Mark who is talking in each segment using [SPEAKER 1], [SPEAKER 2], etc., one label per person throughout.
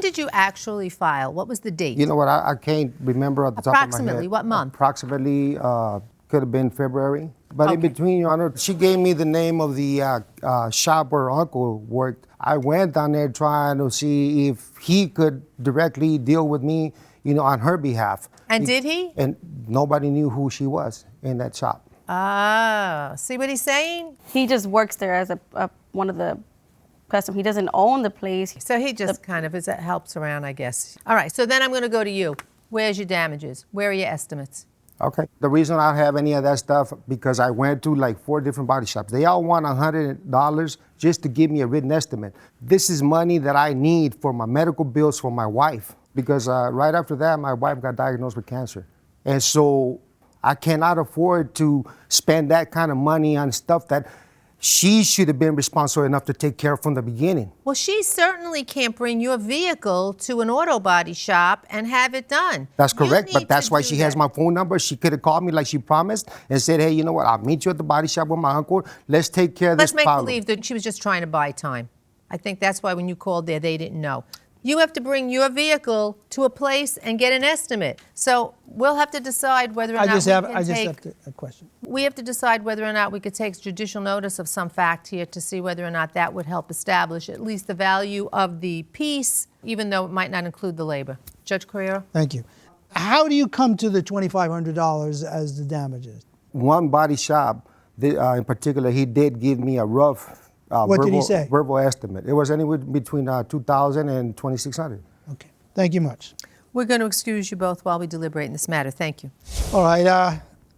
[SPEAKER 1] did you actually file? What was the date?
[SPEAKER 2] You know what? I can't remember at the top of my head.
[SPEAKER 1] Approximately what month?
[SPEAKER 2] Approximately could have been February. But in between, Your Honor, she gave me the name of the shop where her uncle worked. I went down there trying to see if he could directly deal with me, on her behalf.
[SPEAKER 1] And did he?
[SPEAKER 2] And nobody knew who she was in that shop.
[SPEAKER 1] Ah, see what he's saying?
[SPEAKER 3] He just works there as one of the customers. He doesn't own the place.
[SPEAKER 1] So he just kind of helps around, I guess. All right, so then I'm going to go to you. Where's your damages? Where are your estimates?
[SPEAKER 2] Okay. The reason I don't have any of that stuff, because I went to like 4 different body shops. They all want $100 just to give me a written estimate. This is money that I need for my medical bills for my wife, because right after that, my wife got diagnosed with cancer. And so I cannot afford to spend that kind of money on stuff that she should have been responsible enough to take care of from the beginning.
[SPEAKER 1] Well, she certainly can't bring your vehicle to an auto body shop and have it done.
[SPEAKER 2] That's correct, but that's why she has my phone number. She could have called me like she promised and said, hey, you know what, I'll meet you at the body shop with my uncle. Let's take care of this problem.
[SPEAKER 1] Let's make believe that she was just trying to buy time. I think that's why when you called there, they didn't know. You have to bring your vehicle to a place and get an estimate. So we'll have to decide whether or not
[SPEAKER 4] I just have a question.
[SPEAKER 1] We have to decide whether or not we could take judicial notice of some fact here to see whether or not that would help establish at least the value of the piece, even though it might not include the labor. Judge Carrero?
[SPEAKER 4] Thank you. How do you come to the $2,500 as the damages?
[SPEAKER 2] One body shop, in particular, he did give me a rough
[SPEAKER 4] what did he say?
[SPEAKER 2] Verbal estimate. It was anywhere between $2,000 and $2,600.
[SPEAKER 4] Okay. Thank you much.
[SPEAKER 1] We're going to excuse you both while we deliberate in this matter. Thank you.
[SPEAKER 4] All right.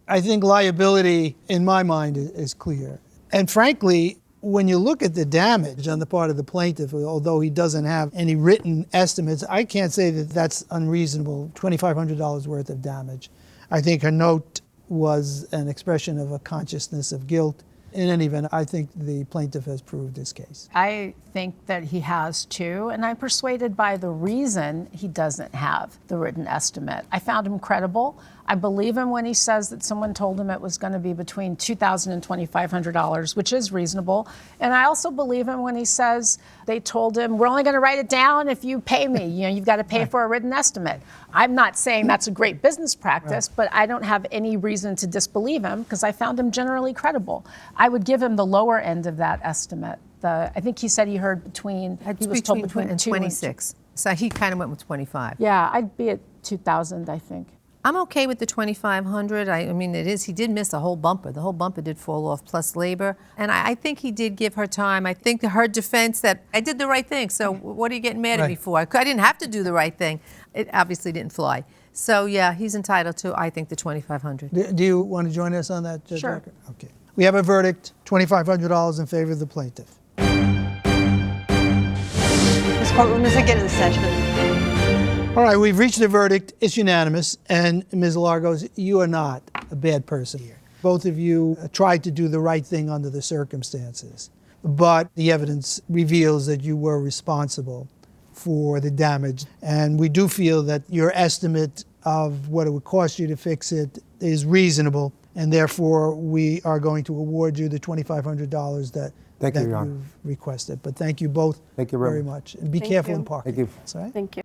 [SPEAKER 4] I think liability, in my mind, is clear. And frankly, when you look at the damage on the part of the plaintiff, although he doesn't have any written estimates, I can't say that that's unreasonable, $2,500 worth of damage. I think her note was an expression of a consciousness of guilt. In any event, I think the plaintiff has proved his case.
[SPEAKER 5] I think that he has too, and I'm persuaded by the reason he doesn't have the written estimate. I found him credible. I believe him when he says that someone told him it was going to be between $2,000 and $2,500, which is reasonable. And I also believe him when he says they told him, we're only going to write it down if you pay me. You've got to pay for a written estimate. I'm not saying that's a great business practice, but I don't have any reason to disbelieve him because I found him generally credible. I would give him the lower end of that estimate. I think he said he heard he was told between 2 and
[SPEAKER 1] 26. So he kind of went with 25.
[SPEAKER 5] Yeah, I'd be at 2,000, I think.
[SPEAKER 1] I'm okay with the 2,500. I mean, he did miss a whole bumper. The whole bumper did fall off, plus labor. And I think he did give her time. I think her defense that I did the right thing. So what are you getting mad at me for? I didn't have to do the right thing. It obviously didn't fly. So yeah, he's entitled to, I think, the 2,500.
[SPEAKER 4] Do you want to join us on that, Judge
[SPEAKER 5] Sure.
[SPEAKER 4] Barker? Okay. We have a verdict, $2,500 in favor of the plaintiff.
[SPEAKER 6] This courtroom is again in session.
[SPEAKER 4] All right, we've reached a verdict. It's unanimous. And Ms. Largos, you are not a bad person here. Both of you tried to do the right thing under the circumstances. But the evidence reveals that you were responsible for the damage. And we do feel that your estimate of what it would cost you to fix it is reasonable. And therefore, we are going to award you the $2,500 that
[SPEAKER 2] Thank you, Your Honor.
[SPEAKER 4] you've requested. But thank you both
[SPEAKER 2] Thank you
[SPEAKER 4] very much. And be careful in parking.
[SPEAKER 2] Thank you.
[SPEAKER 4] That's all right?
[SPEAKER 3] Thank you.